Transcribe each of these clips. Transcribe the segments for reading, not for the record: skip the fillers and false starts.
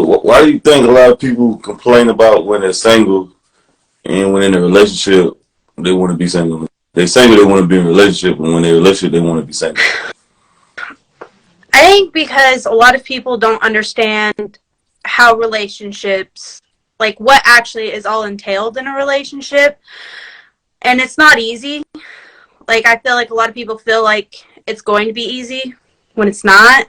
Why do you think a lot of people complain about when they're single and when in a relationship they want to be single? They single, they want to be in a relationship, and when they're in a relationship, they want to be single. I think because a lot of people don't understand how relationships, like what actually is all entailed in a relationship, and it's not easy. Like I feel like a lot of people feel like it's going to be easy when it's not,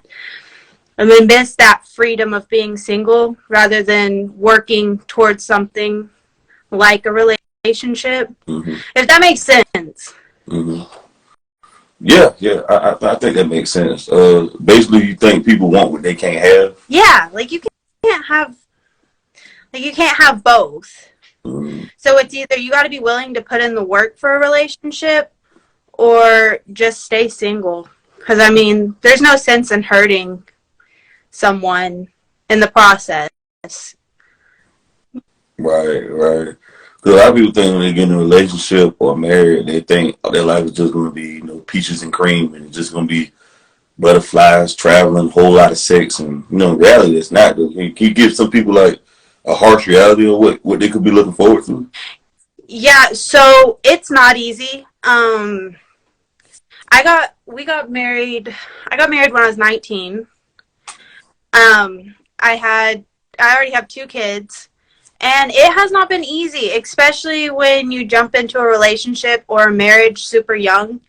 and they miss that freedom of being single rather than working towards something like a relationship. Hmm. If that makes sense. Hmm. Yeah, yeah, I think that makes sense. Basically, you think people want what they can't have. Yeah, like can't have you can't have both. Mm. So it's either you got to be willing to put in the work for a relationship or just stay single. Because, I mean, there's no sense in hurting someone in the process. Right, right. Because a lot of people think when they get in a relationship or married, they think their life is just going to be, peaches and cream, and it's just going to be butterflies, traveling, whole lot of sex, and in reality, it's not. Can you give some people like a harsh reality of what they could be looking forward to? Yeah, so it's not easy. We got married. I got married when I was 19. Um, I already have two kids. And it has not been easy, especially when you jump into a relationship or a marriage super young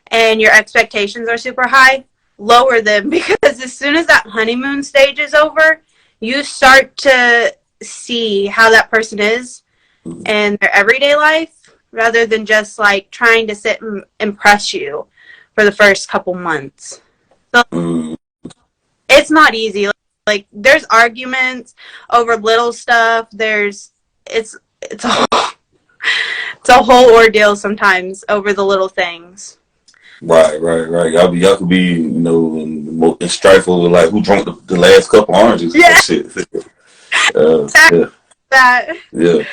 and your expectations are super high. Lower them because as soon as that honeymoon stage is over, you start to see how that person is in their everyday life rather than just like trying to sit and impress you for the first couple months. So Mm. it's not easy. Like there's arguments over little stuff. It's a it's a whole ordeal sometimes over the little things. Right, right, right. Y'all could be, in strife over like who drank the last cup of oranges and Yeah, shit. exactly Yeah, that. yeah.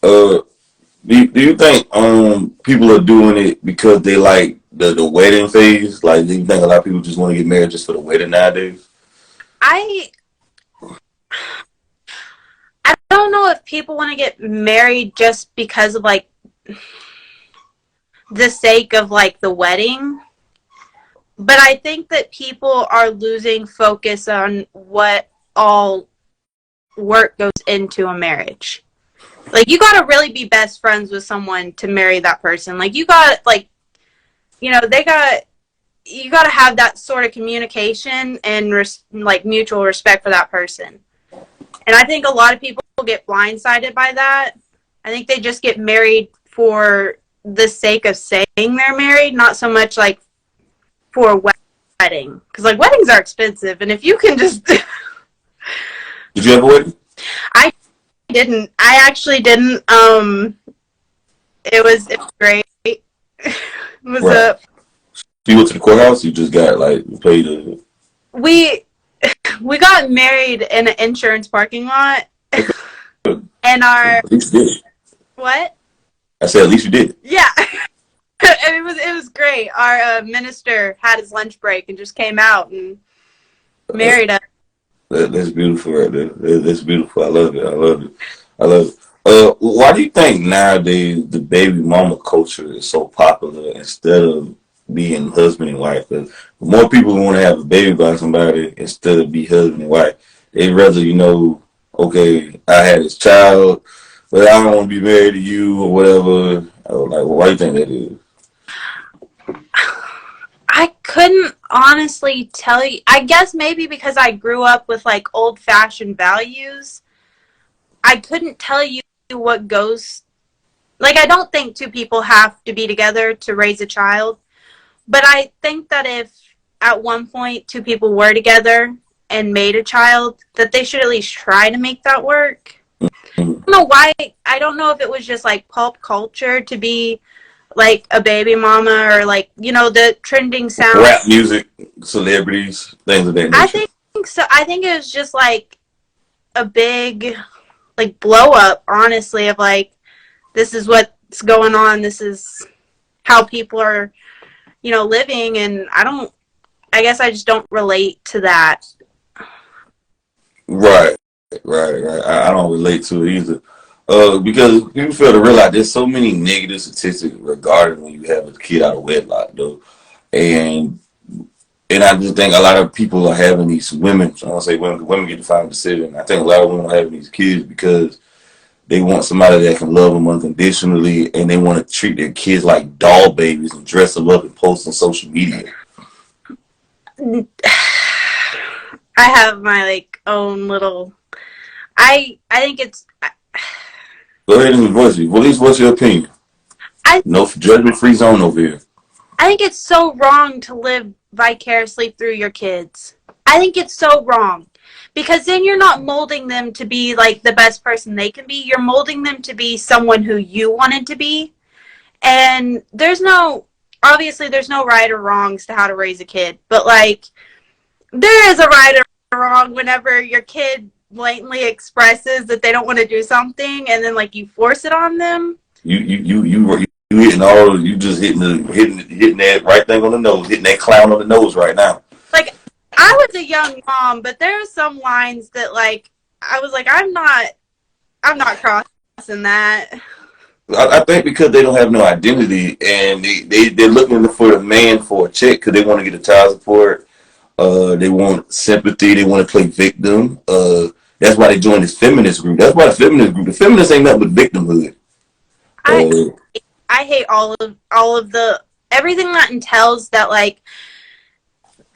Uh, do you think people are doing it because they like the wedding phase? Like, do you think a lot of people just want to get married just for the wedding nowadays? I I don't know if people want to get married just because of like the sake of like the wedding, but I think that people are losing focus on what all work goes into a marriage. Like you got to really be best friends with someone to marry that person. Like you got like they got you got to have that sort of communication and like mutual respect for that person. And I think a lot of people get blindsided by that. I think they just get married for the sake of saying they're married, not so much like for a wedding. Because like weddings are expensive, and if you can just, Did you have a wedding? I didn't. I actually didn't. It was great. It was Right. a So you went to the courthouse. You just got like paid a. we we got married in an insurance parking lot, Okay. and our At least you did it. what? I said at least you did it. Yeah. And it was great. Our minister had his lunch break and just came out and That's, married us. that's beautiful right there. That's beautiful. I love it. I love it. I love it. Why do you think nowadays the baby mama culture is so popular instead of being husband and wife? 'Cause more people want to have a baby by somebody instead of be husband and wife. They rather, okay, I had this child, but I don't want to be married to you or whatever. I was like, well, why do you think that is? I couldn't honestly tell you. I guess maybe because I grew up with like old fashioned values. I couldn't tell you what goes. Like, I don't think two people have to be together to raise a child. But I think that if at one point two people were together and made a child, that they should at least try to make that work. Mhm. I don't know why. I don't know if it was just like pulp culture to be like a baby mama or like, the trending sound. Rap music, celebrities, things of that I nature. think so. I think it was just like a big like blow up, honestly, of like, this is what's going on. This is how people are, living. And I guess I just don't relate to that. Right. right. I don't relate to it either. Because people fail to realize there's so many negative statistics regarding when you have a kid out of wedlock, though, and I just think a lot of people are having these women. I want to say women. Women get the final decision. I think a lot of women are having these kids because they want somebody that can love them unconditionally, and they want to treat their kids like doll babies and dress them up and post on social media. I have my like own little. I think it's. Go ahead and voice it. At least, what's your opinion? No judgment-free zone over here. I think it's so wrong to live vicariously through your kids. I think it's so wrong. Because then you're not molding them to be like the best person they can be. You're molding them to be someone who you wanted to be. And obviously there's no right or wrongs to how to raise a kid. But like, there is a right or wrong whenever your kid blatantly expresses that they don't want to do something and then like you force it on them. You hitting all, you just hitting that right thing on the nose, hitting that clown on the nose right now. Like, I was a young mom, but there are some lines that, like, I was like, I'm not crossing that. I think because they don't have no identity and they're looking for a man for a check because they want to get a child support. They want sympathy. They want to play victim. That's why they joined this feminist group. That's why the feminists ain't nothing but victimhood. I hate all of the everything that entails that. Like,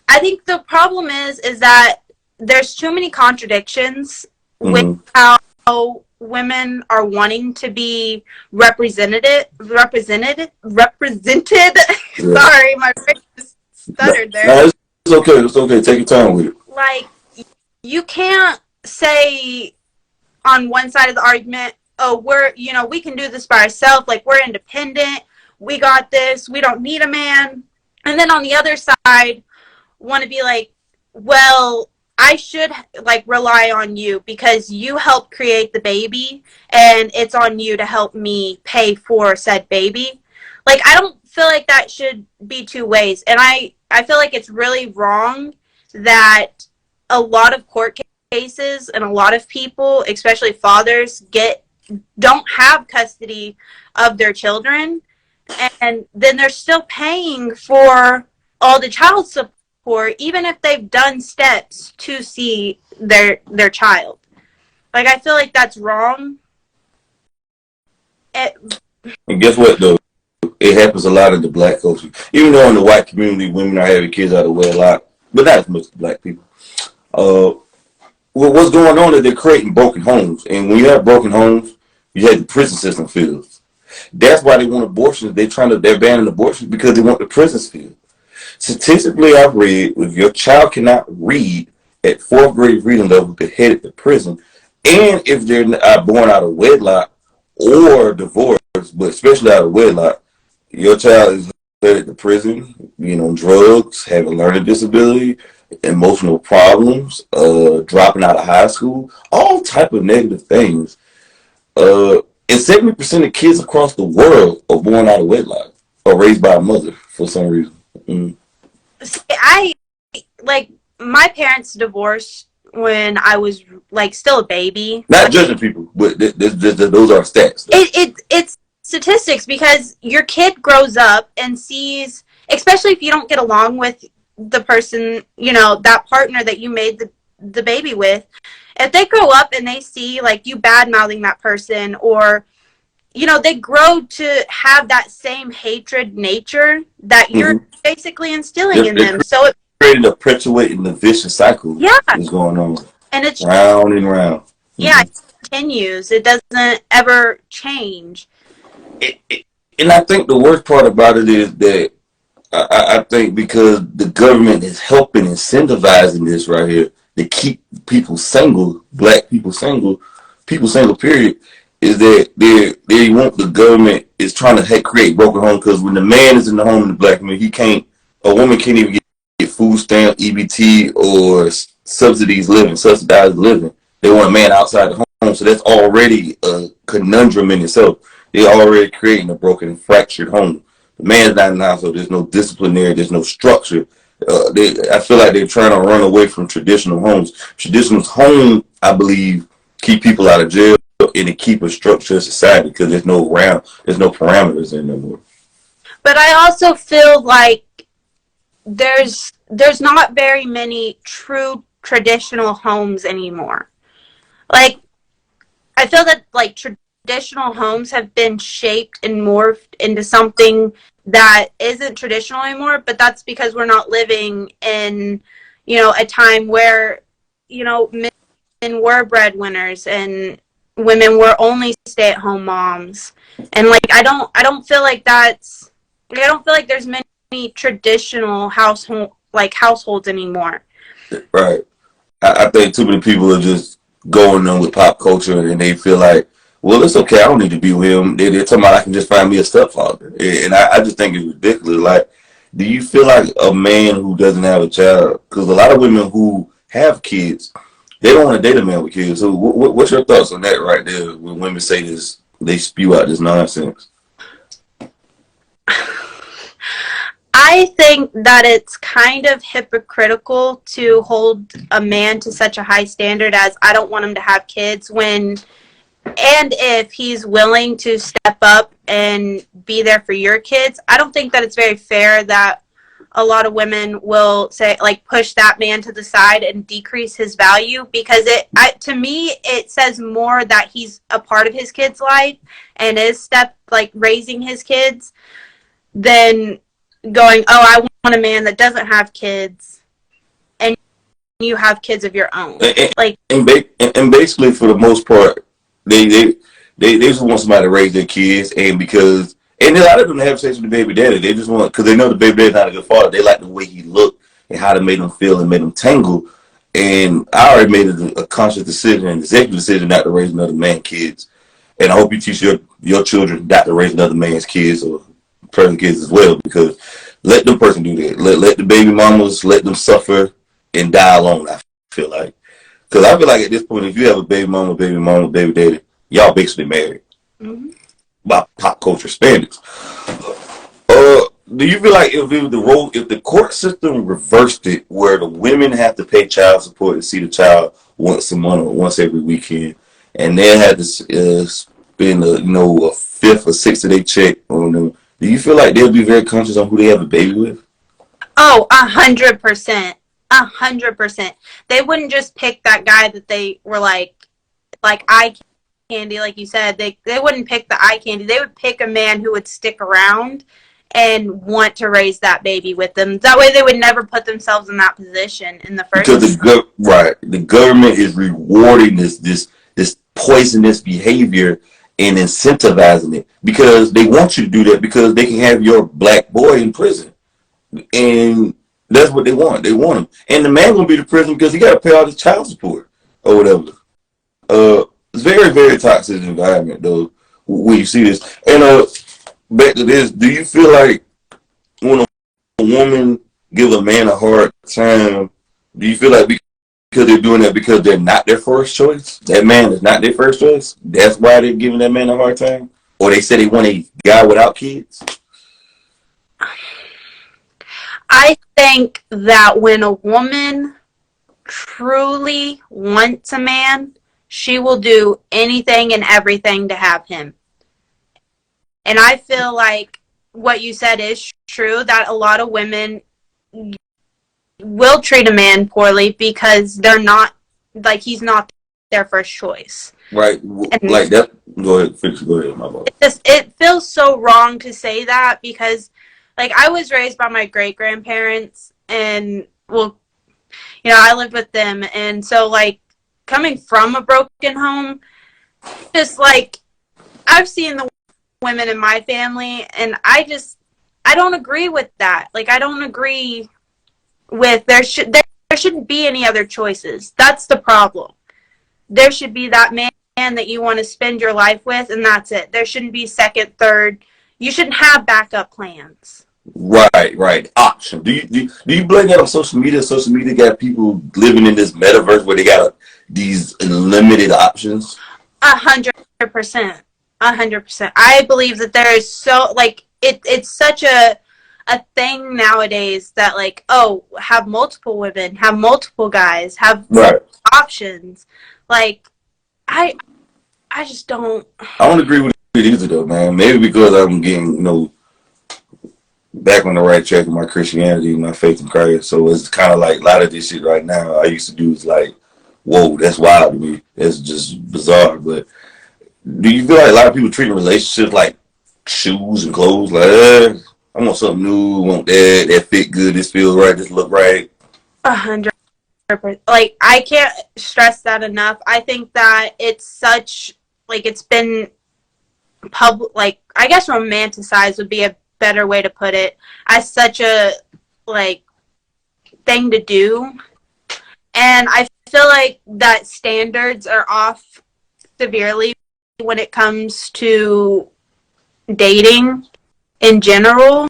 I think the problem is that there's too many contradictions with how women are wanting to be represented. Yeah. Sorry, my brain just stuttered there. No, it's okay. Take your time with it. Like, you can't say on one side of the argument, oh, we can do this by ourselves. Like, we're independent. We got this. We don't need a man. And then on the other side, want to be like, well, I should like rely on you because you helped create the baby and it's on you to help me pay for said baby. Like, I don't feel like that should be two ways. And I feel like it's really wrong that a lot of court cases and a lot of people, especially fathers, don't have custody of their children, and then they're still paying for all the child support even if they've done steps to see their child. Like, I feel like that's wrong. And guess what though? It happens a lot in the black culture. Even though in the white community women are having kids out of wedlock, but not as much as black people. Well, what's going on is they're creating broken homes. And when you have broken homes, you have the prison system filled. That's why they want abortions. They're banning abortions because they want the prisons filled. Statistically, I've read if your child cannot read at 4th grade reading level, they're headed to prison. And if they're born out of wedlock or divorced, but especially out of wedlock, your child is headed to prison, drugs, having a learning disability, emotional problems, dropping out of high school, all type of negative things. And 70% of kids across the world are born out of wedlock or raised by a mother for some reason. My parents divorced when I was like still a baby. Not judging people, but those are stats. It's statistics because your kid grows up and sees, especially if you don't get along with the person, that partner that you made the baby with. If they grow up and they see like you bad mouthing that person, or they grow to have that same hatred nature that you're basically instilling in them. So it's creating a perpetuating the vicious cycle. Yeah, is going on, and it's round and round. Yeah, it continues. It doesn't ever change. And I think the worst part about it is that I think because the government is helping incentivizing this right here to keep people single, black people single, period, is that they want the government is trying to create broken home, because when the man is in the home in the black community, a woman can't even get food stamp, EBT, or subsidized living. They want a man outside the home, so that's already a conundrum in itself. They're already creating a broken and fractured home. The man's not in the house, so there's no discipline there, there's no structure. I feel like they're trying to run away from traditional homes. Traditional home, I believe, keep people out of jail, and to keep a structured society because there's no parameters in no more. But I also feel like there's not very many true traditional homes anymore. Like, I feel that like traditional homes have been shaped and morphed into something that isn't traditional anymore, but that's because we're not living in, a time where, men were breadwinners and women were only stay-at-home moms. And like I don't feel like I don't feel like there's many traditional households anymore. Right. I think too many people are just going on with pop culture and they feel like, well, it's okay. I don't need to be with him. They're talking about I can just find me a stepfather. And I just think it's ridiculous. Like, do you feel like a man who doesn't have a child, because a lot of women who have kids, they don't want to date a man with kids. So what's your thoughts on that right there when women say this, they spew out this nonsense? I think that it's kind of hypocritical to hold a man to such a high standard as I don't want him to have kids when, and if he's willing to step up and be there for your kids. I don't think that it's very fair that a lot of women will say, like, push that man to the side and decrease his value, because to me, it says more that he's a part of his kid's life and is raising his kids than going, oh, I want a man that doesn't have kids and you have kids of your own. And basically, for the most part, they just want somebody to raise their kids, and a lot of them have sex with the baby daddy. They just want, because they know the baby daddy's not a good father. They like the way he looked and how to make them feel and make them tangle. And I already made a conscious decision, an executive decision, not to raise another man's kids. And I hope you teach your children not to raise another man's kids or person kids as well, because let the person do that. Let the baby mamas, let them suffer and die alone, I feel like. Because I feel like at this point, if you have a baby mama, baby daddy, y'all basically married. Mm-hmm. By pop culture standards. Do you feel like if the court system reversed it, where the women have to pay child support to see the child once a month or once every weekend, and they had to spend a fifth or sixth of their check on them, do you feel like they'll be very conscious on who they have a baby with? Oh, 100%. 100%. They wouldn't just pick that guy that they were like eye candy, like you said. They wouldn't pick the eye candy. They would pick a man who would stick around and want to raise that baby with them. That way they would never put themselves in that position in the first place. Because the government is rewarding this poisonous behavior and incentivizing it, because they want you to do that, because they can have your black boy in prison. And that's what they want. They want him. And the man gonna be in prison because he gotta pay all his child support or whatever. It's very, very toxic environment though, when you see this. And back to this, do you feel like when a woman gives a man a hard time, do you feel like because they're doing that because they're not their first choice? That man is not their first choice? That's why they're giving that man a hard time? Or they say they want a guy without kids? I think that when a woman truly wants a man, she will do anything and everything to have him. And I feel like what you said is true, that a lot of women will treat a man poorly because they're not, like, he's not their first choice. Right. And like that. Go ahead, my boy. It feels so wrong to say that, because like, I was raised by my great-grandparents, and, well, I lived with them, and so, like, coming from a broken home, just, like, I've seen the women in my family, and I don't agree with that. Like, I don't agree with, there shouldn't be any other choices. That's the problem. There should be that man that you want to spend your life with, and that's it. There shouldn't be second, third. You shouldn't have backup plans. Right. Option. Do you blame that on social media? Social media got people living in this metaverse where they got these unlimited options. 100%. 100%. I believe that there is it's such a thing nowadays that, like, oh, have multiple women, have multiple guys, have options. Like, I I just don't. I don't agree with it either, though, man. Maybe because I'm getting, back on the right track with my Christianity, my faith in Christ. So it's kind of like a lot of this shit right now I used to do is like, whoa, that's wild to me. It's just bizarre. But do you feel like a lot of people treating relationships like shoes and clothes? Like, I want something new, I want that fit good, this feels right, this look right. 100%. Like, I can't stress that enough. I think that it's such, like, it's been public, like, I guess romanticized would be a better way to put it, as such a, like, thing to do. And I feel like that standards are off severely when it comes to dating in general.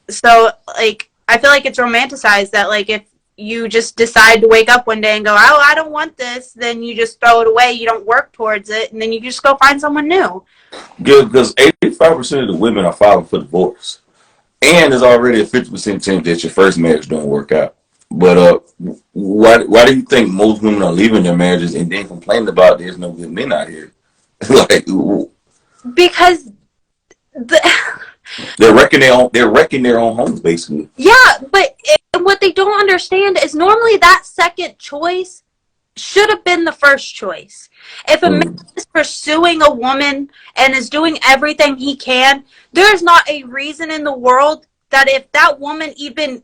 So, like, I feel like it's romanticized that, like, if you just decide to wake up one day and go, oh, I don't want this, then you just throw it away, you don't work towards it, and then you just go find someone new. Good, because 85% of the women are filing for divorce. And there's already a 50% chance that your first marriage don't work out. But why do you think most women are leaving their marriages and then complaining about there's no good men out here? Like, Because they're wrecking their own homes, basically. yeah, but what they don't understand is normally that second choice should have been the first choice. If a man is pursuing a woman and is doing everything he can, there's not a reason in the world that if that woman even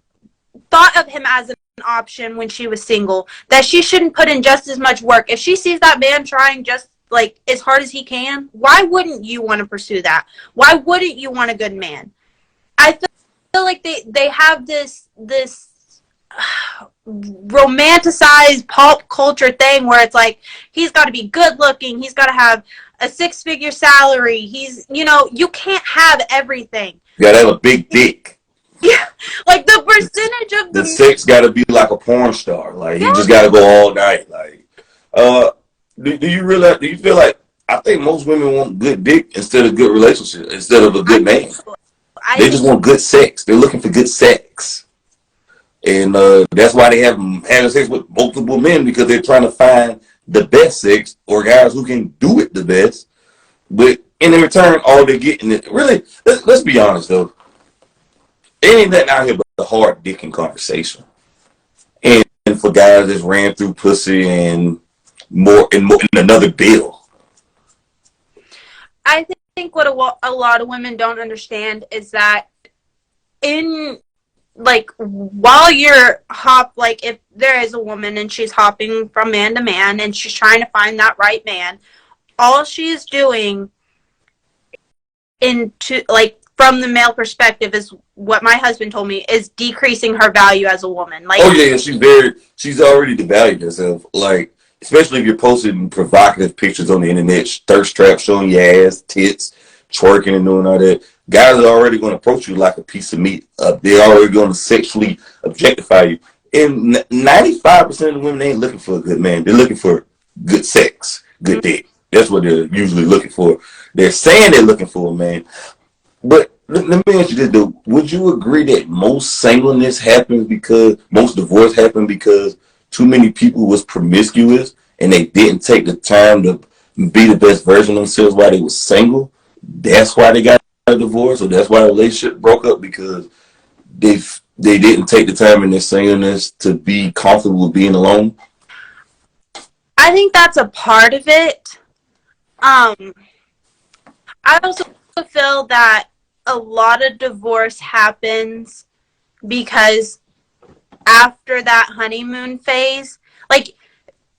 thought of him as an option when she was single, that she shouldn't put in just as much work. If she sees that man trying just like as hard as he can, why wouldn't you want to pursue that? Why wouldn't you want a good man? I feel like they have this romanticized pop culture thing where it's like he's got to be good looking, he's got to have a 6-figure salary, you can't have everything. You gotta have a big dick. Yeah, like the percentage of the sex gotta be like a porn star. Like, you just gotta go all night. Like, do you feel like, I think most women want good dick instead of good relationship, instead of a good man. They just want good sex. They're looking for good sex. And that's why they have having sex with multiple men, because they're trying to find the best sex or guys who can do it the best. But in return, all they're getting is really, let's be honest though, there ain't nothing out here but the hard dicking conversation. And for guys that ran through pussy and more in another bill. I think what a lot of women don't understand is that while you're if there is a woman and she's hopping from man to man and she's trying to find that right man, all she's doing from the male perspective is what my husband told me is decreasing her value as a woman. Like, oh yeah, she's already devalued herself. Like, especially if you're posting provocative pictures on the internet, thirst traps showing your ass, tits, twerking and doing all that. Guys are already going to approach you like a piece of meat. They're already going to sexually objectify you. And 95% of the women ain't looking for a good man. They're looking for good sex, good dick. That's what they're usually looking for. They're saying they're looking for a man. But let me ask you this, though. Would you agree that most singleness happens most divorce happened because too many people was promiscuous and they didn't take the time to be the best version of themselves while they was single? That's why they got a divorce, or that's why the relationship broke up, because they didn't take the time in their singleness to be comfortable with being alone? I think that's a part of it. I also feel that a lot of divorce happens because after that honeymoon phase, like,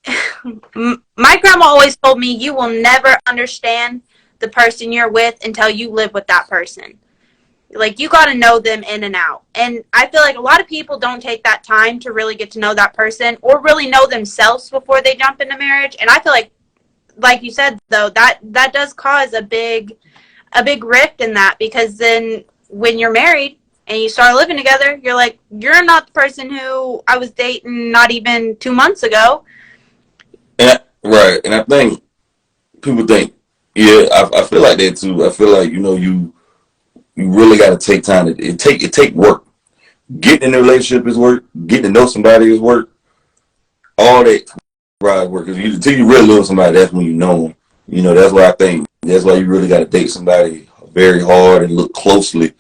my grandma always told me, you will never understand the person you're with until you live with that person. Like, you got to know them in and out. And I feel like a lot of people don't take that time to really get to know that person or really know themselves before they jump into marriage. And I feel like you said, though, that does cause a big rift in that, because then when you're married and you start living together, you're like, you're not the person who I was dating not even 2 months ago. Right. And I think people think, yeah, I feel like that too. I feel like, you really got to take time. It take work. Getting in a relationship is work. Getting to know somebody is work. All that right, because until you really love somebody, that's when you know them. You know, that's why I think that's why you really got to date somebody very hard and look closely.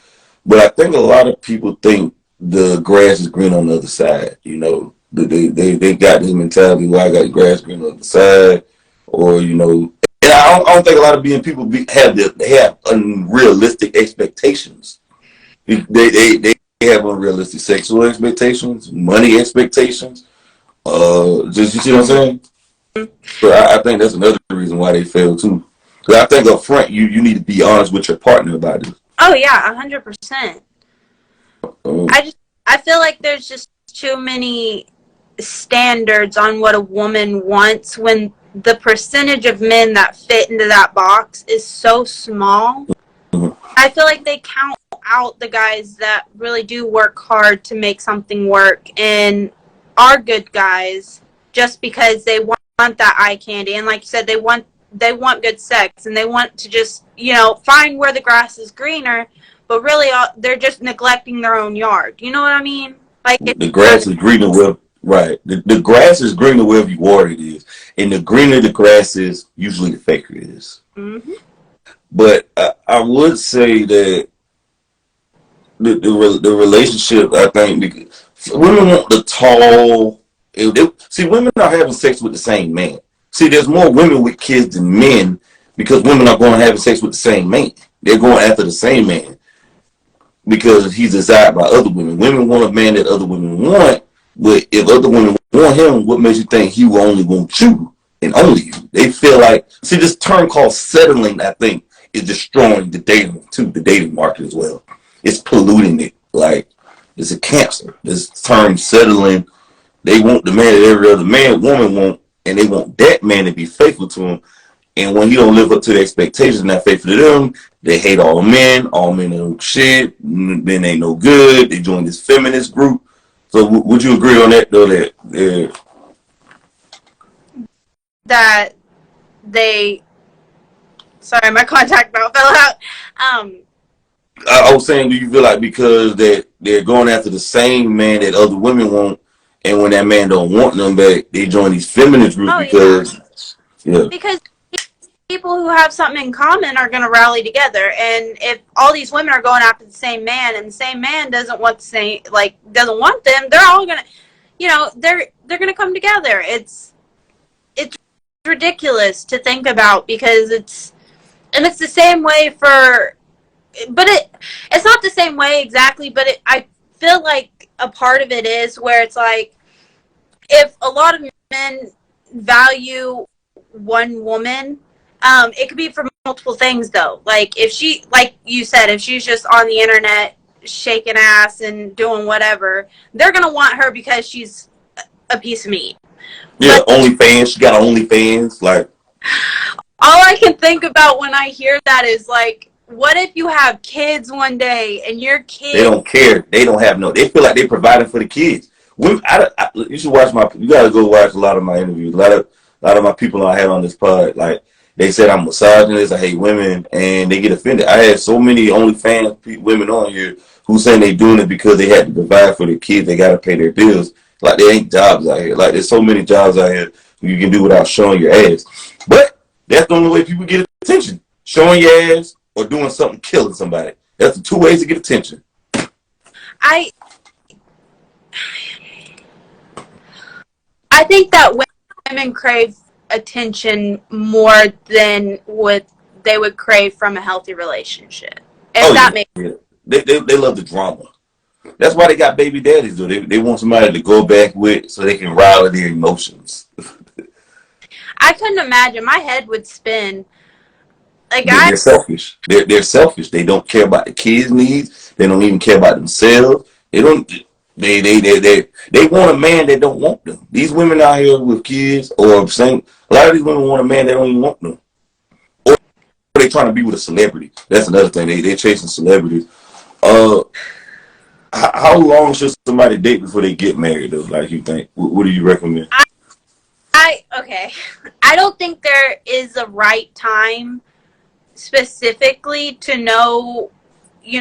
But I think a lot of people think the grass is green on the other side. You know, they got this mentality why I got grass green on the other side, or you know, and I don't think a lot of being people they have unrealistic expectations. They have unrealistic sexual expectations, money expectations. Just you see what I'm saying? So I think that's another reason why they fail too. Because I think up front you need to be honest with your partner about it. Oh yeah, 100%. Um, I feel like there's just too many standards on what a woman wants when the percentage of men that fit into that box is so small. mhm. I feel like they count out the guys that really do work hard to make something work and are good guys just because they want that eye candy, and like you said, they want good sex, and they want to just, find where the grass is greener, but really they're just neglecting their own yard. You know what I mean? Like The grass is greener where right. The grass is greener wherever you water it is, and the greener the grass is, usually the faker it is. mm-hmm. But I would say that the relationship, I think, because women want the tall. See, women are having sex with the same man. See, there's more women with kids than men because women are going to have sex with the same man. They're going after the same man because he's desired by other women. Women want a man that other women want, but if other women want him, what makes you think he will only want you and only you? They feel like, see, this term called settling, I think, is destroying the dating market as well. It's polluting it. Like, it's a cancer. This term settling, they want the man that every other woman want, and they want that man to be faithful to them. And when he don't live up to the expectations, not faithful to them, they hate all men. All men are shit. Men ain't no good. They join this feminist group. So would you agree on that though? That they, sorry, my contact belt fell out. I was saying, do you feel like because they're going after the same man that other women want, and when that man don't want them back, they join these feminist groups because yeah. Because people who have something in common are going to rally together, and if all these women are going after the same man and the same man doesn't want doesn't want them, they're all going to, they're going to come together. It's ridiculous to think about because it's the same way but it's not the same way exactly, but I feel like a part of it is where it's like, if a lot of men value one woman, it could be for multiple things though. Like if she, like you said, if she's just on the internet shaking ass and doing whatever, they're gonna want her because she's a piece of meat. Yeah, OnlyFans. She got OnlyFans. Like, all I can think about when I hear that is like, what if you have kids one day and your kids? They don't care. They don't have no. They feel like they're providing for the kids. You should watch You gotta go watch a lot of my interviews. A lot of my people I had on this pod, like they said I'm misogynist. I hate women, and they get offended. I had so many OnlyFans women on here who saying they doing it because they had to provide for their kids. They gotta pay their bills. Like there ain't jobs out here. Like there's so many jobs out here you can do without showing your ass. But that's the only way people get attention: showing your ass or doing something, killing somebody. That's the two ways to get attention. I think that women crave attention more than what they would crave from a healthy relationship. Makes sense. They love the drama. That's why they got baby daddies, though. They want somebody to go back with so they can rally their emotions. I couldn't imagine. My head would spin. Like they're selfish. They're selfish. They don't care about the kids' needs. They don't even care about themselves. They don't. They want a man that don't want them. These women out here with kids, or saying a lot of these women want a man that don't even want them, or they trying to be with a celebrity. That's another thing. They're chasing celebrities. How long should somebody date before they get married? Though, like you think? What do you recommend? Okay. I don't think there is a right time specifically to know